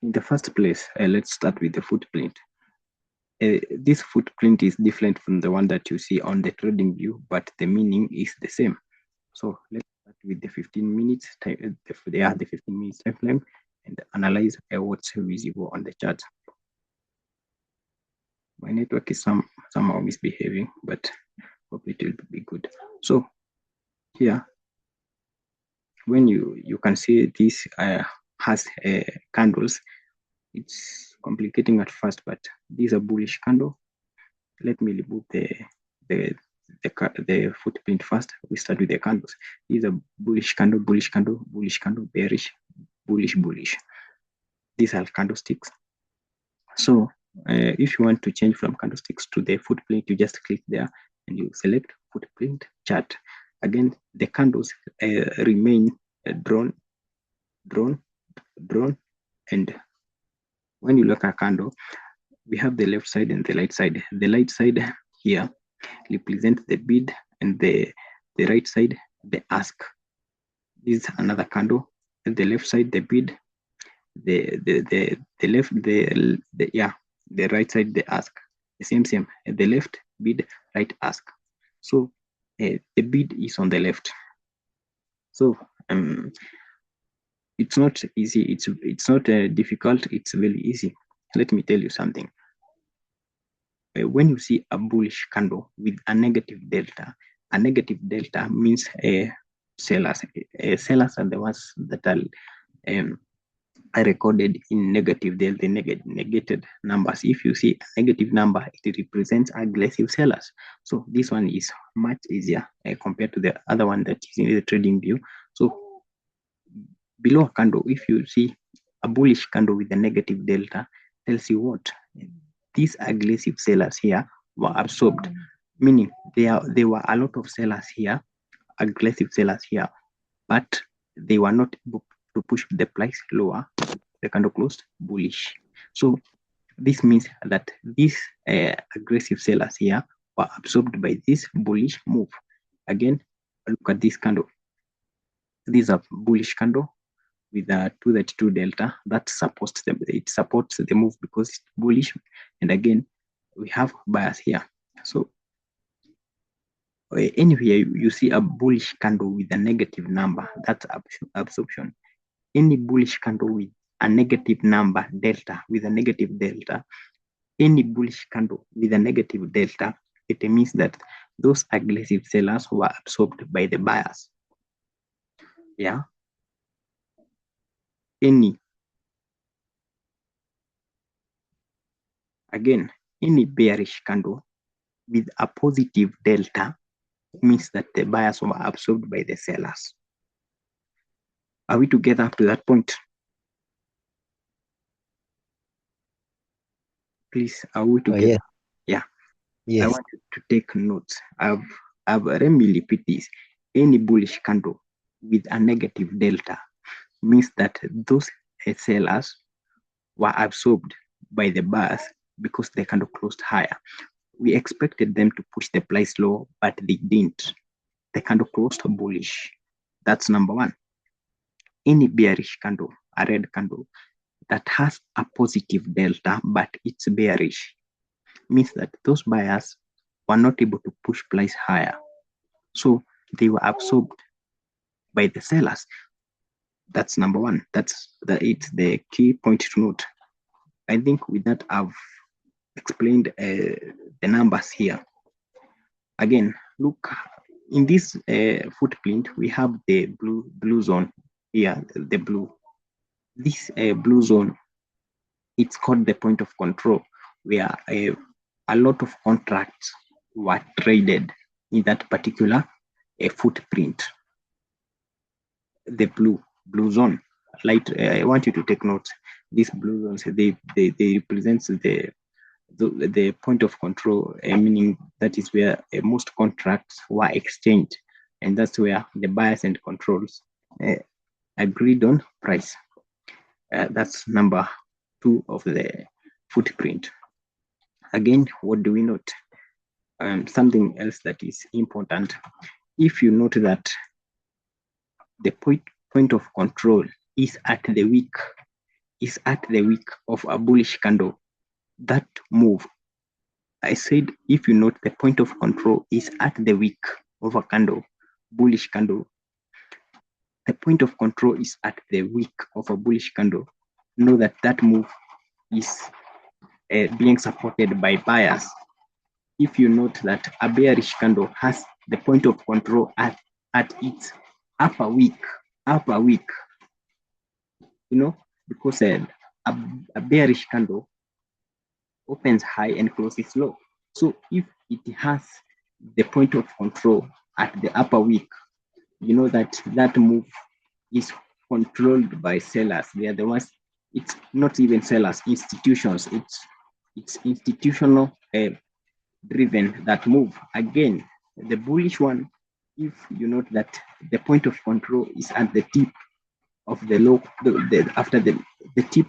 In the first place, let's start with the footprint. This footprint is different from the one that you see on the trading view, but the meaning is the same. So let's start with the 15 minutes time, the 15 minutes time frame, and analyze what's visible on the chart. My network is somehow misbehaving, but hope it will be good. So here, when you can see this has candles. It's complicating at first, but this is a bullish candle. Let me remove the footprint first. We start with the candles. This is a bullish candle, bullish candle, bullish candle, bearish, bullish, bullish. These are candlesticks. So if you want to change from candlesticks to the footprint, you just click there and you select footprint chart. Again, the candles remain drawn, and when you look at a candle, we have the left side and the right side. The right side here represents the bid, and the right side the ask. This is another candle. The left side the bid, the right side the ask. The same. The left bid, right ask. So the bid is on the left. So it's not easy. It's not difficult. It's very easy. Let me tell you something. When you see a bullish candle with a negative delta means sellers. Sellers are the ones that are recorded in negative delta, negated numbers. If you see a negative number, it represents aggressive sellers. So this one is much easier compared to the other one that is in the trading view. So below a candle, if you see a bullish candle with a negative delta, tells you what? These aggressive sellers here were absorbed, meaning there were a lot of sellers here, aggressive sellers here, but they were not able to push the price lower. The candle closed bullish. So this means that these aggressive sellers here were absorbed by this bullish move. Again, look at this candle. This is a bullish candle with a 232 delta that supports the move because it's bullish. And again, we have buyers here. So anywhere you see a bullish candle with a negative number, that's absorption. Any bullish candle with a negative number delta, with a negative delta, any bullish candle with a negative delta, it means that those aggressive sellers were absorbed by the buyers. Yeah. Any bearish candle with a positive delta means that the buyers were absorbed by the sellers. Are we together up to that point? Please, are we together? Yeah. Yes. I want you to take notes. Let me repeat this. Any bullish candle with a negative delta means that those sellers were absorbed by the buyers because the candle closed higher. We expected them to push the price low, but they didn't. The candle closed bullish. That's number one. Any bearish candle, a red candle, that has a positive delta, but it's bearish, means that those buyers were not able to push price higher. So they were absorbed by the sellers. That's number one. It's the key point to note. I think with that, I've explained the numbers here. Again, look, in this footprint, we have the blue zone here, the blue. This blue zone, it's called the point of control, where a lot of contracts were traded in that particular footprint. The blue zone, light. I want you to take notes. These blue zones, they represent the point of control, meaning that is where most contracts were exchanged, and that's where the buyers and controls agreed on price. That's number 2 of the footprint. Again, what do we note? Something else that is important. If you note that the point of control is at the wick is at the wick of a bullish candle, that move, I said, if you note, the point of control is at the wick of a candle, bullish candle. The point of control is at the wick of a bullish candle. Know that that move is being supported by buyers. If you note that a bearish candle has the point of control at its upper wick, because a bearish candle opens high and closes low. So if it has the point of control at the upper wick, you know that that move is controlled by sellers. They are the ones. It's not even sellers, institutions. It's institutional driven that move. Again, the bullish one, if you note that the point of control is at the tip of the low, after the tip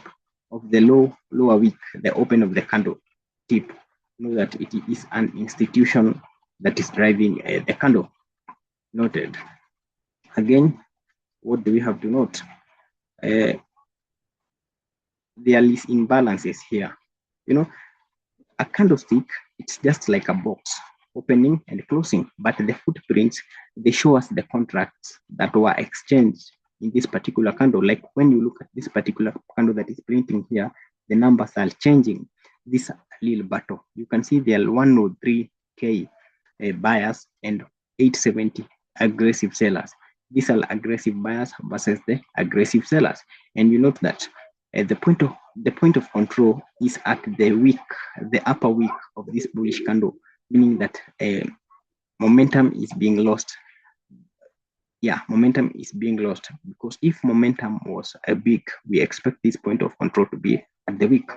of the lower wick, the open of the candle tip, know that it is an institution that is driving the candle. Noted. Again, what do we have to note? There is imbalances here. A candlestick, it's just like a box, opening and closing, but the footprints, they show us the contracts that were exchanged in this particular candle. Like when you look at this particular candle that is printing here, the numbers are changing. This little battle, you can see there are 103k buyers and 870 aggressive sellers. These are aggressive buyers versus the aggressive sellers, and you note that the point of control is at the wick, the upper wick of this bullish candle, meaning that momentum is being lost. Yeah, momentum is being lost, because if momentum was big, we expect this point of control to be at the wick.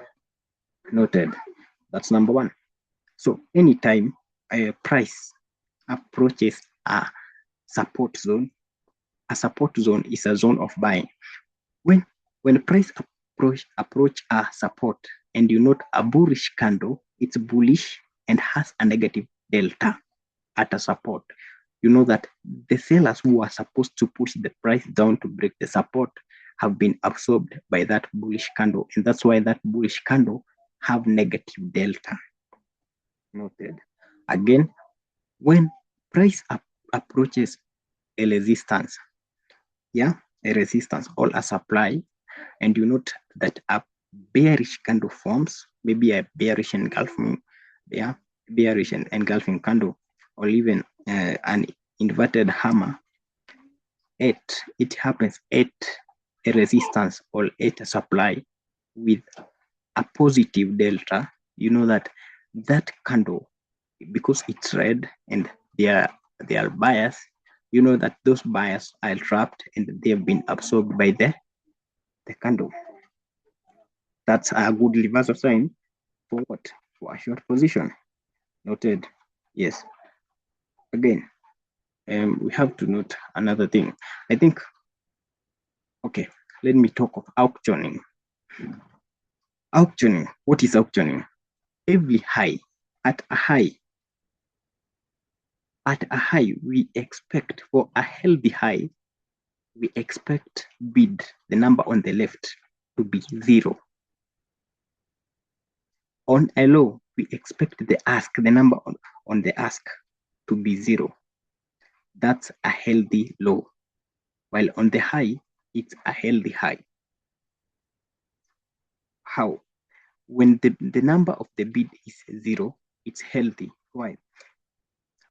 Noted. That's number one. So anytime a price approaches a support zone is a zone of buying. When price approach a support and you note a bullish candle, it's bullish and has a negative delta at a support, you know that the sellers who are supposed to push the price down to break the support have been absorbed by that bullish candle, and that's why that bullish candle have negative delta. Noted. Again, when price approaches a resistance, a resistance or a supply, and you note that a bearish candle forms, maybe a bearish engulfing candle, or even an inverted hammer, it happens at a resistance or at a supply with a positive delta, you know that that candle, because it's red and they are buyers, you know that those buyers are trapped and they have been absorbed by the candle. That's a good reversal sign for what? For a short position. Noted. Yes. Again, we have to note another thing. I think, okay, let me talk of auctioning. Auctioning. What is auctioning? Every high, at a high, we expect, for a healthy high, we expect bid, the number on the left, to be 0. On a low, we expect the ask, the number on the ask, to be 0. That's a healthy low. While on the high, it's a healthy high. How? When the number of the bid is 0, it's healthy. Why?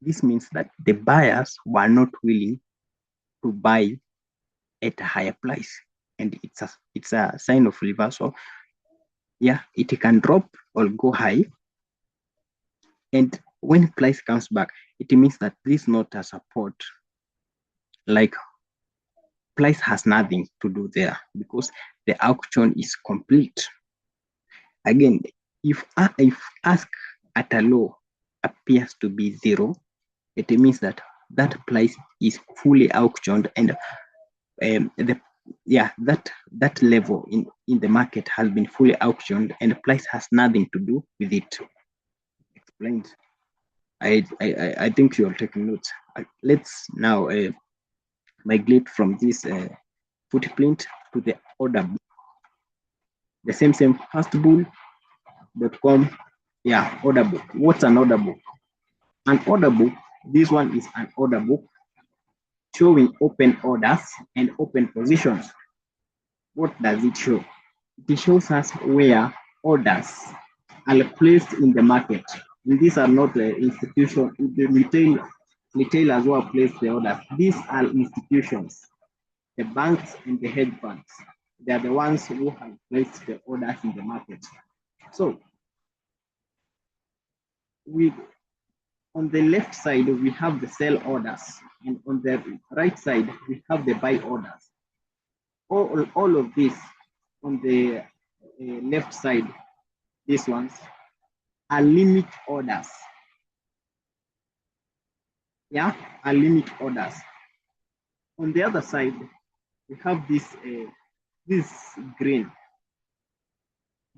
This means that the buyers were not willing to buy at a higher price, and it's a sign of reversal. Yeah, it can drop or go high, and when price comes back, it means that this is not a support. Like, price has nothing to do there because the auction is complete. Again, if ask at a low appears to be 0, it means that that price is fully auctioned, and that level in the market has been fully auctioned, and the price has nothing to do with it. Explained. I think you're taking notes. Let's now migrate from this footprint to the order book. the same fastbull.com. Yeah, order book. What's an order book? An order book, this one is an order book showing open orders and open positions. What does it show? It shows us where orders are placed in the market. And these are not institutions, the retailers who have placed the orders. These are institutions, the banks and the hedge funds. They are the ones who have placed the orders in the market. So on the left side, we have the sell orders, and on the right side, we have the buy orders. All of this on the left side, these ones are limit orders. Yeah, are limit orders. On the other side, we have this green.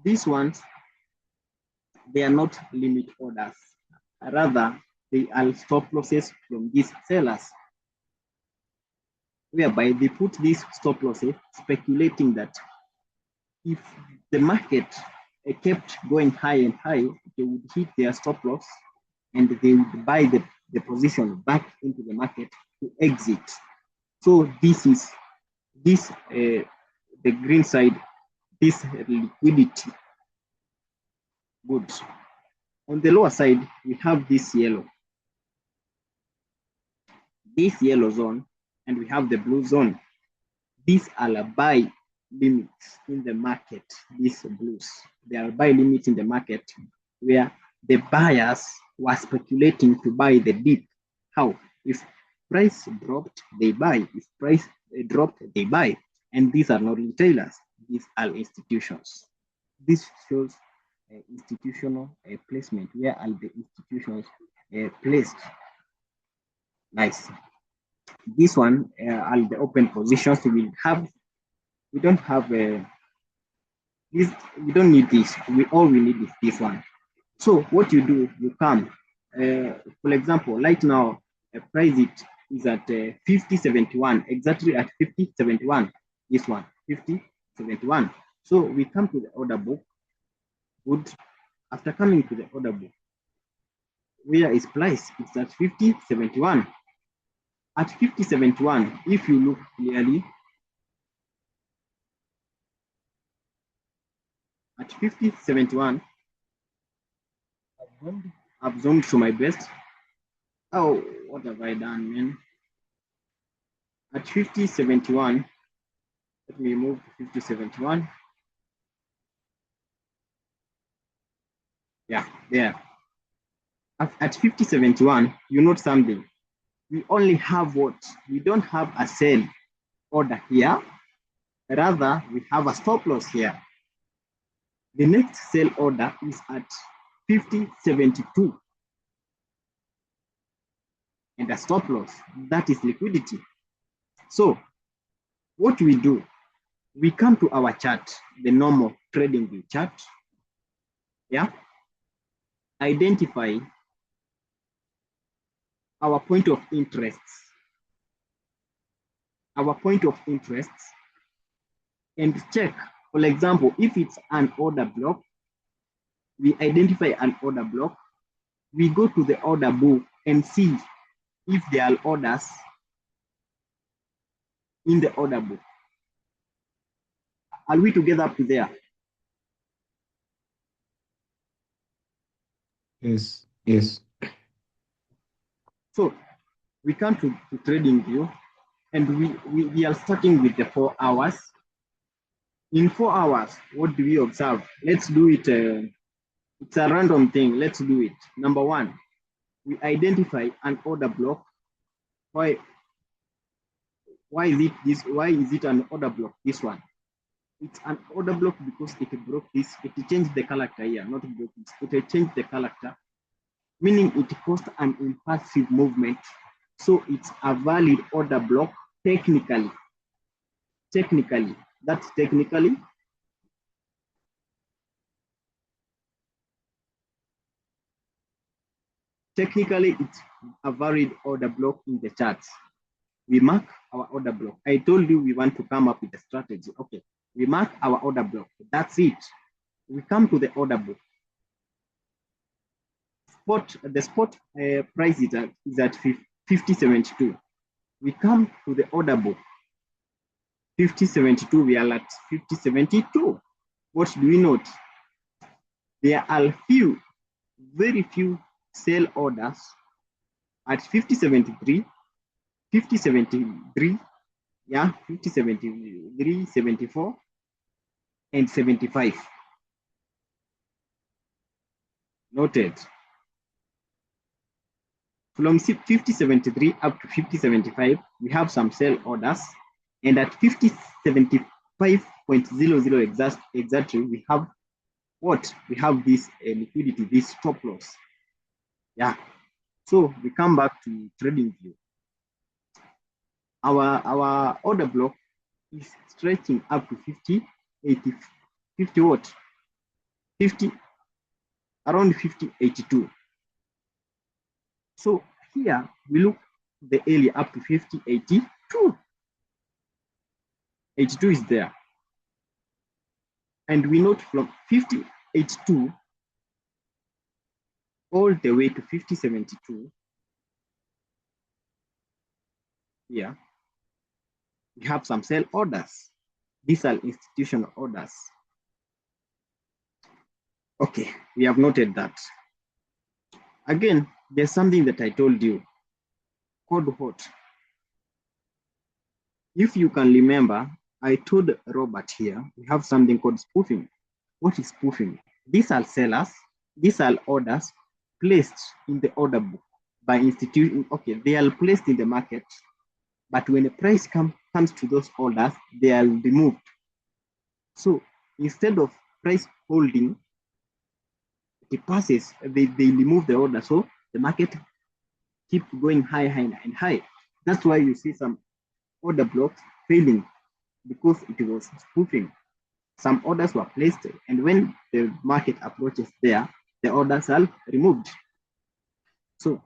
These ones, they are not limit orders. Rather, they are stop losses from these sellers, whereby they put these stop losses, speculating that if the market kept going high and high, they would hit their stop loss and they would buy the position back into the market to exit. So the green side, this liquidity goods. On the lower side, we have this yellow zone, and we have the blue zone. These are buy limits in the market. These blues, they are buy limits in the market where the buyers were speculating to buy the dip. How? If price dropped, they buy. If price dropped, they buy. And these are not retailers. These are institutions. This shows institutional placement. Where are the institutions placed? Nice. This one are the open positions. We don't have this. We don't need this. All we need is this one. So what you do, you come. For example, right now, price is at 50.71, exactly at 50.71. This one, 50.71. So we come to the order book. Good. After coming to the order book, where is price? It's at 50.71. At 50.71, if you look clearly, at 50.71, I've zoomed to my best. Oh, what have I done, man? At 50.71, let me move to 50.71. Yeah, there. At 50.71, you note something. We only have what? We don't have a sell order here. Rather, we have a stop loss here. The next sell order is at 50.72. And a stop loss, that is liquidity. So what we do, we come to our chart, the normal trading view chart. Yeah. Identify our point of interest. Our point of interest, and check, for example, if it's an order block, we identify an order block, we go to the order book and see if there are orders in the order book. Are we together up to there? Yes, yes. So we come to trading view, and we are starting with the 4 hours. In 4 hours, what do we observe? Let's do it. It's a random thing. Let's do it. Number one, we identify an order block. Why is it this? Why is it an order block? This one. It's an order block because it broke this. It changed the character here, not broke this. It changed the character, meaning it caused an impulsive movement. So it's a valid order block technically. That's technically. Technically, it's a valid order block in the charts. We mark our order block. I told you we want to come up with a strategy. Okay, We mark our order block. That's it. We come to the order book. The spot price is at 50.72. We come to the order book. 50.72, we are at 50.72. What do we note? There are very few sell orders at 50.73, 50.73, yeah, 50.73, 74, and 75. Noted. From 50.73 up to 50.75, we have some sell orders, and at 50.75.00 exactly, we have what? We have this liquidity, this stop loss. Yeah. So we come back to trading view. Our order block is stretching up to 50, 80, 50 what? 50, around 50, 82. So here we look the area up to 50, 82. 82 is there. And we note from 50, 82 all the way to 50, 72. Here we have some sell orders. These are institutional orders. Okay, we have noted that. Again, there's something that I told you called what? If you can remember, I told Robert here, we have something called spoofing. What is spoofing? These are sellers, these are orders placed in the order book by institution. Okay, they are placed in the market, but when the price comes to those orders, they are removed. So instead of price holding, it passes, they remove the order. So the market keep going high and high. That's why you see some order blocks failing because it was spoofing. Some orders were placed, and when the market approaches there, the orders are removed. So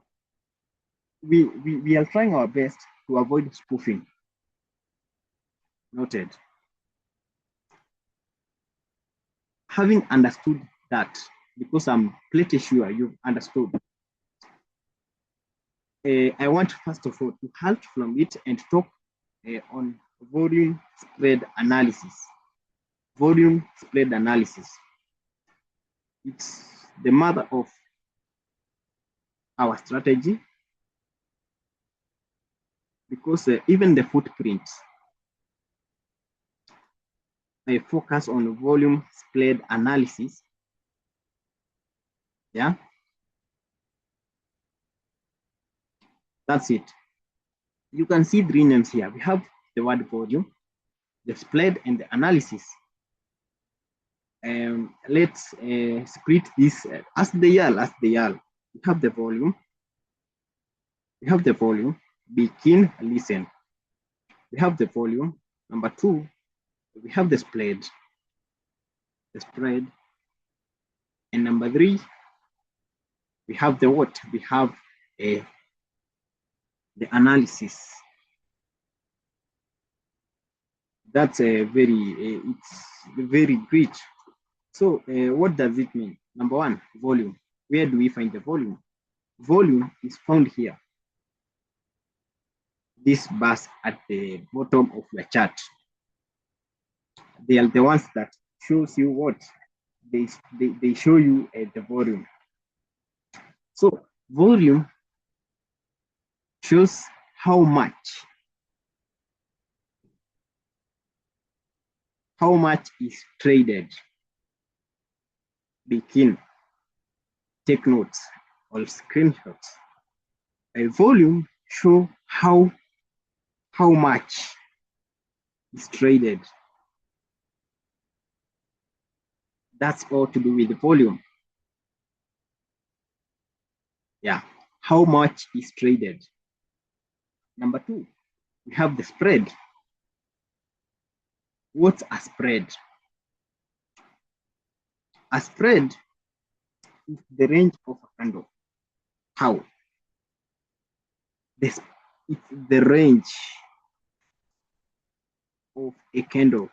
we are trying our best to avoid spoofing. Noted. Having understood that, because I'm pretty sure you've understood, I want first of all to halt from it and talk on volume spread analysis. Volume spread analysis. It's the mother of our strategy because even the footprint, I focus on volume spread analysis. Yeah, that's it. You can see three names here. We have the word volume, the spread, and the analysis. Let's split this as the YAL. We have the volume. We have the volume. Begin, listen. We have the volume. Number two, we have the spread. The spread. And number three, we have the what? We have the analysis. That's a it's very great. So what does it mean? Number one, volume. Where do we find the volume? Volume is found here. This bars at the bottom of the chart. They are the ones that shows you what? They show you the volume. So volume shows how much is traded. Begin, take notes or screenshots. A volume show how much is traded. That's all to do with the volume. Yeah, how much is traded. Number two, we have the spread. What's a spread? A spread is the range of a candle. How? It's the range of a candle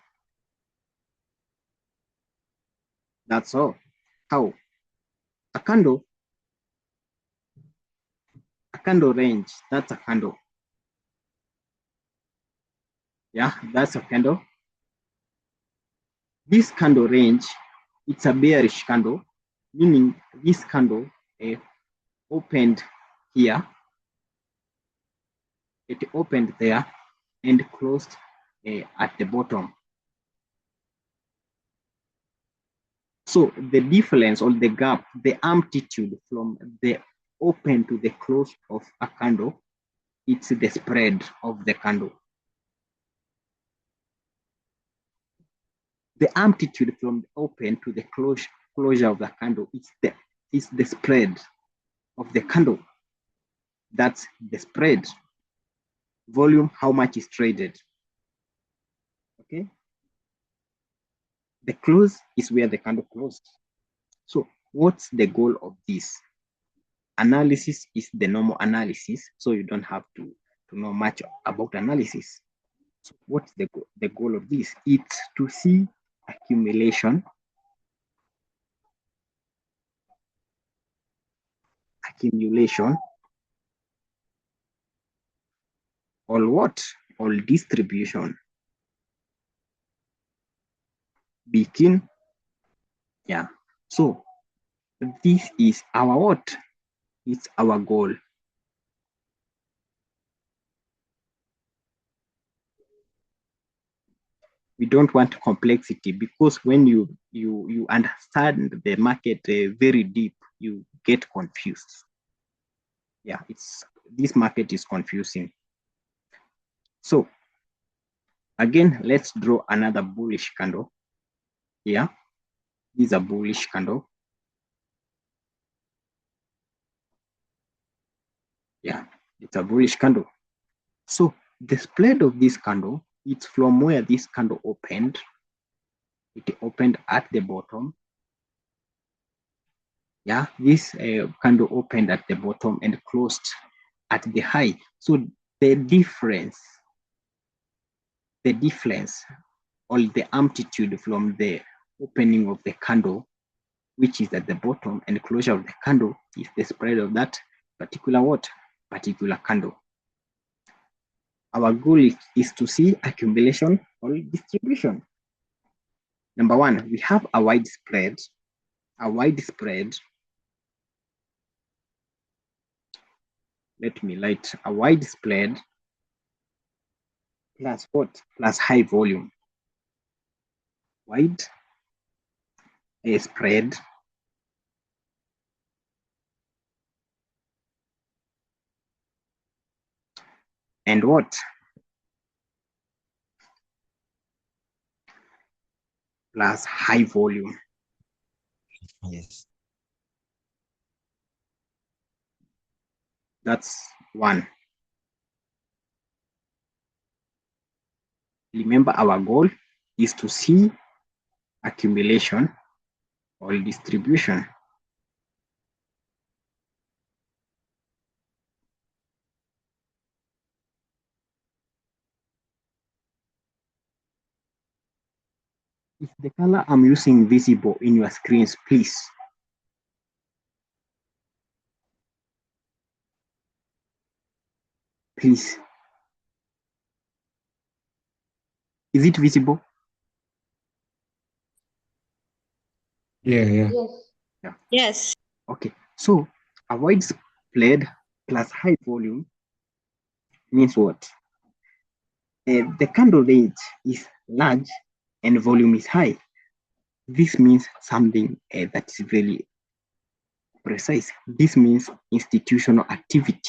That's all. How? A candle range, that's a candle. Yeah, that's a candle. This candle range, it's a bearish candle, meaning this candle opened here, it opened there and closed at the bottom. So the difference or the gap, the amplitude from the open to the close of a candle, it's the spread of the candle. The amplitude from the open to the closure of the candle, it's the spread of the candle. That's the spread. Volume, how much is traded. Okay. The close is where the candle closed. So what's the goal of this? Analysis is the normal analysis, so you don't have to know much about analysis. So what's the goal of this? It's to see accumulation, or what? Or distribution. Begin. Yeah. So this is our what? It's our goal. We don't want complexity, because when you understand the market very deep, you get confused. Yeah, this market is confusing. So again, let's draw another bullish candle. Yeah, this is a bullish candle. Yeah, it's a bullish candle. So the spread of this candle, it's from where this candle opened. It opened at the bottom. Yeah, this candle opened at the bottom and closed at the high. So the difference or the amplitude from the opening of the candle, which is at the bottom, and closure of the candle, is the spread of that particular candle. Our goal is to see accumulation or distribution. Number one, we have a wide spread. Let me light a wide spread plus what? Plus high volume. Wide spread and what? Plus high volume. Yes. That's one. Remember, our goal is to see accumulation or distribution. Is the color I'm using visible in your screens, please? Please. Is it visible? Yeah. Yeah. Yes. Okay. So a wide spread plus high volume means what? The candle range is large and volume is high. This means something that is very precise. This means institutional activity.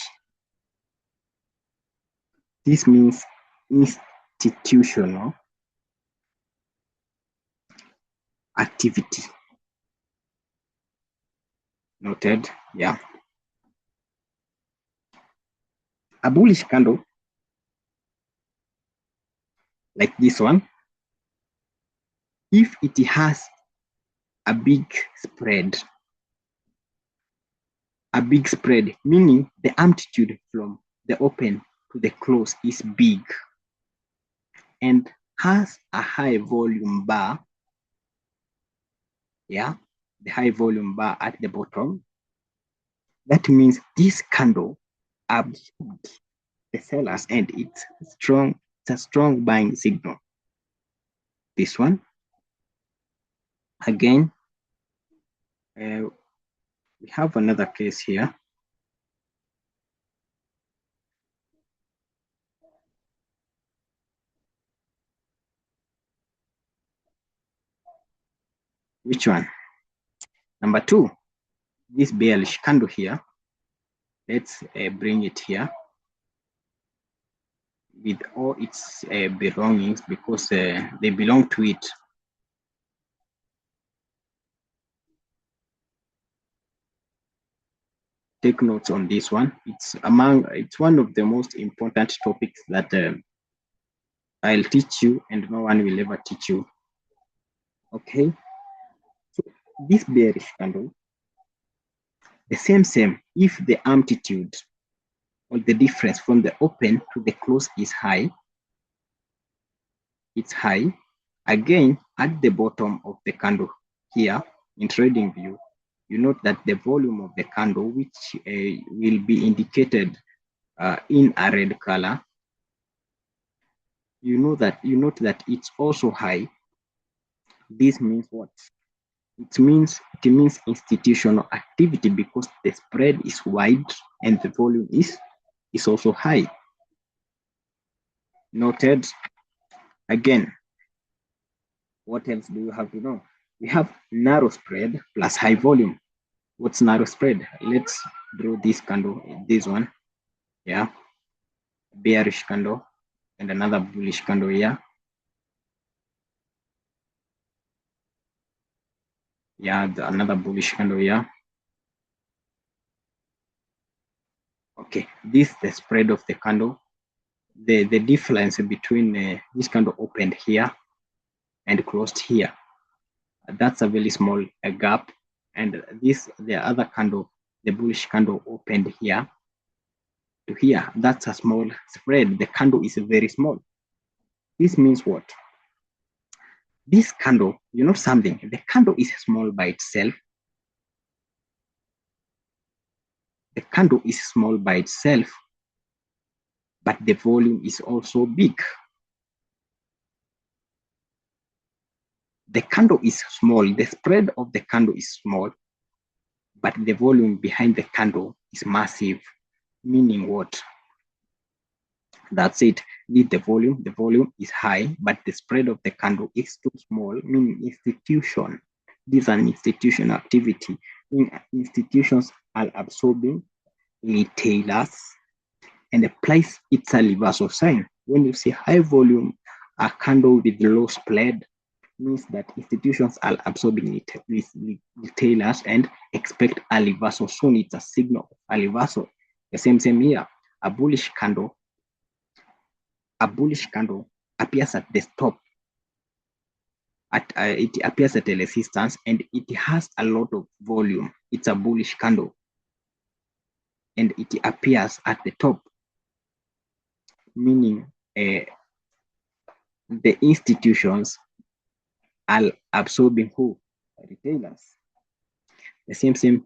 This means institutional activity. Noted. Yeah. A bullish candle like this one, if it has a big spread, meaning the amplitude from the open to the close is big and has a high volume bar, Yeah, the high volume bar at the bottom. That means this candle absorbed the sellers and it's a strong buying signal. This one again, we have another case here. Which one? Number 2, this bearish candle here. Let's bring it here with all its belongings because they belong to it. Take notes on this one. It's one of the most important topics that I'll teach you and no one will ever teach you. Okay, so this bearish candle, the same if the amplitude or the difference from the open to the close is high, it's high. Again, at the bottom of the candle here in trading view, you note that the volume of the candle, which will be indicated in a red color, you note that it's also high. This means what? It means institutional activity because the spread is wide and the volume is also high. Noted. Again, what else do you have to know? We have narrow spread plus high volume. What's narrow spread? Let's draw this candle, this one. Yeah, bearish candle and another bullish candle here. Yeah, another bullish candle here. Okay, this is the spread of the candle. The difference between this candle opened here and closed here. That's a very small gap. And the other candle, the bullish candle opened here to here. That's a small spread. The candle is very small. This means what? This candle, you know something, the candle is small by itself. The candle is small by itself, but the volume is also big. The candle is small, the spread of the candle is small, but the volume behind the candle is massive. Meaning what? That's it. With the volume is high, but the spread of the candle is too small, meaning institution. This is an institutional activity. Institutions are absorbing retailers and the price it's a reversal sign. When you see high volume, a candle with low spread, means that institutions are absorbing it with retailers and expect a reversal soon. It's a signal of a reversal. The same here. A bullish candle appears at the top. It appears at a resistance and it has a lot of volume. It's a bullish candle and it appears at the top, meaning the institutions are absorbing who? Retailers. The same thing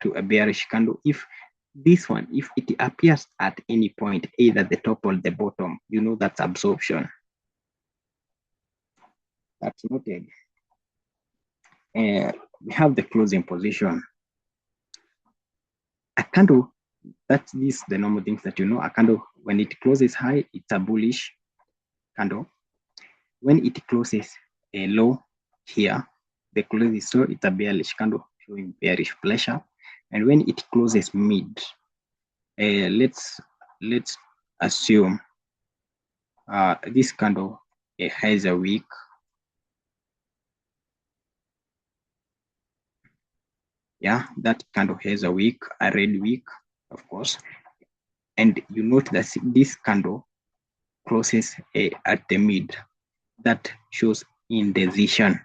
to a bearish candle. If it appears at any point, either the top or the bottom, you know that's absorption. That's noted. We have the closing position. A candle, that's the normal things that you know. A candle, when it closes high, it's a bullish candle. When it closes a low here, the close is low, it's a bearish candle showing bearish pressure. And when it closes mid, let's assume this candle has a wick. Yeah, that candle has a wick, a red wick, of course. And you note that this candle closes at the mid. That shows indecision.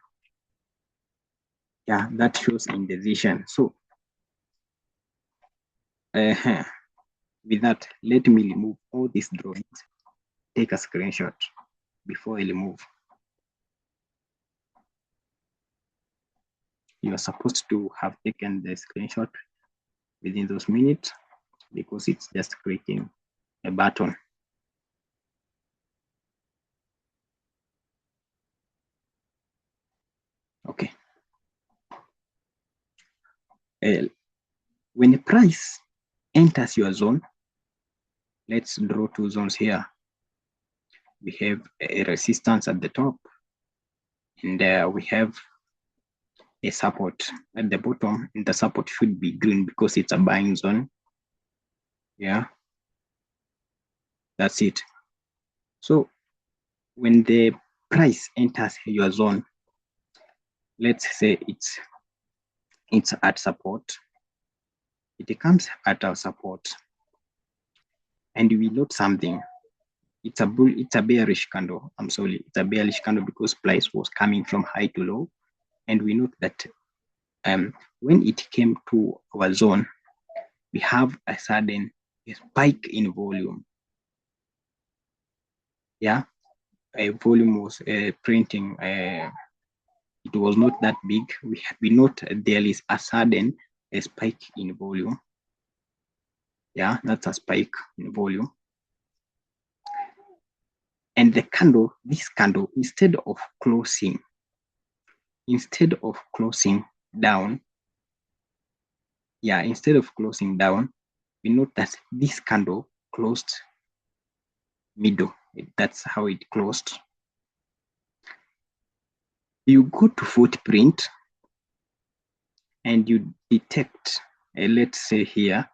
Yeah, that shows indecision. So with that, let me remove all these drawings. Take a screenshot before I remove. you are supposed to have taken the screenshot within those minutes, because it's just clicking a button. Okay. When the price enters your zone, let's draw two zones here. We have a resistance at the top, and we have a support at the bottom, and the support should be green because it's a buying zone. Yeah, that's it. So when the price enters your zone, let's say it's at support, it comes at our support, and we note something. It's a bearish candle. I'm sorry, it's a bearish candle because price was coming from high to low, and we note that when it came to our zone, we have a sudden spike in volume. Yeah, a volume was printing. It was not that big. We note there is a sudden spike in volume. Yeah, that's a spike in volume. And the candle, this candle, instead of closing down, we note that this candle closed middle. That's how it closed. You go to footprint and you detect, let's say here,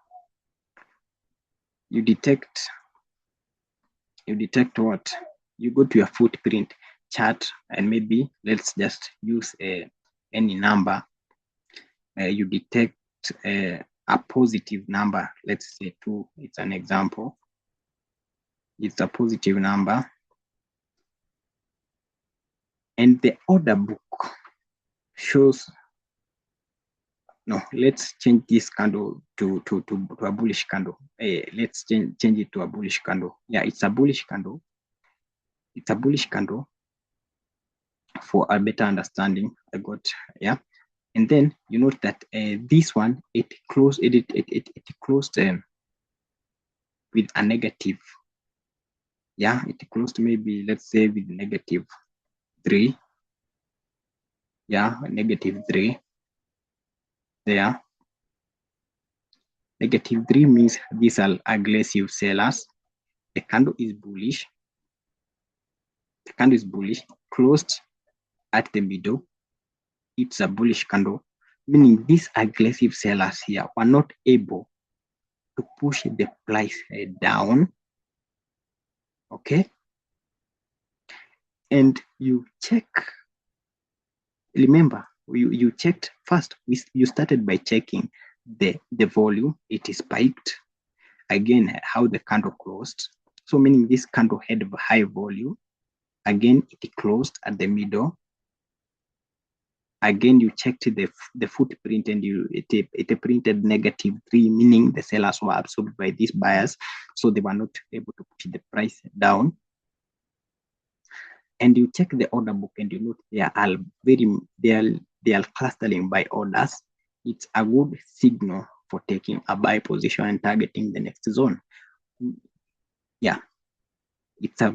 you detect what? You go to your footprint chart, and maybe let's just use any number. You detect a positive number, let's say 2. It's an example. It's a positive number, and the order book shows. No, let's change this candle to a bullish candle. Let's change it to a bullish candle. Yeah, it's a bullish candle. It's a bullish candle for a better understanding. I got, yeah. And then you note that this one, it closed with a negative. Yeah, it closed maybe, let's say, with -3. Yeah, -3 there. -3 means these are aggressive sellers. The candle is bullish. The candle is bullish, closed at the middle. It's a bullish candle, meaning these aggressive sellers here were not able to push the price down. Okay. And you check, remember, you checked first. You started by checking the volume. It is spiked. Again, how the candle closed. So meaning this candle had a high volume. Again, it closed at the middle. Again, you checked the footprint, and it printed -3, meaning the sellers were absorbed by these buyers, so they were not able to push the price down. And you check the order book, and you look, they are clustering by orders. It's a good signal for taking a buy position and targeting the next zone. Yeah, it's a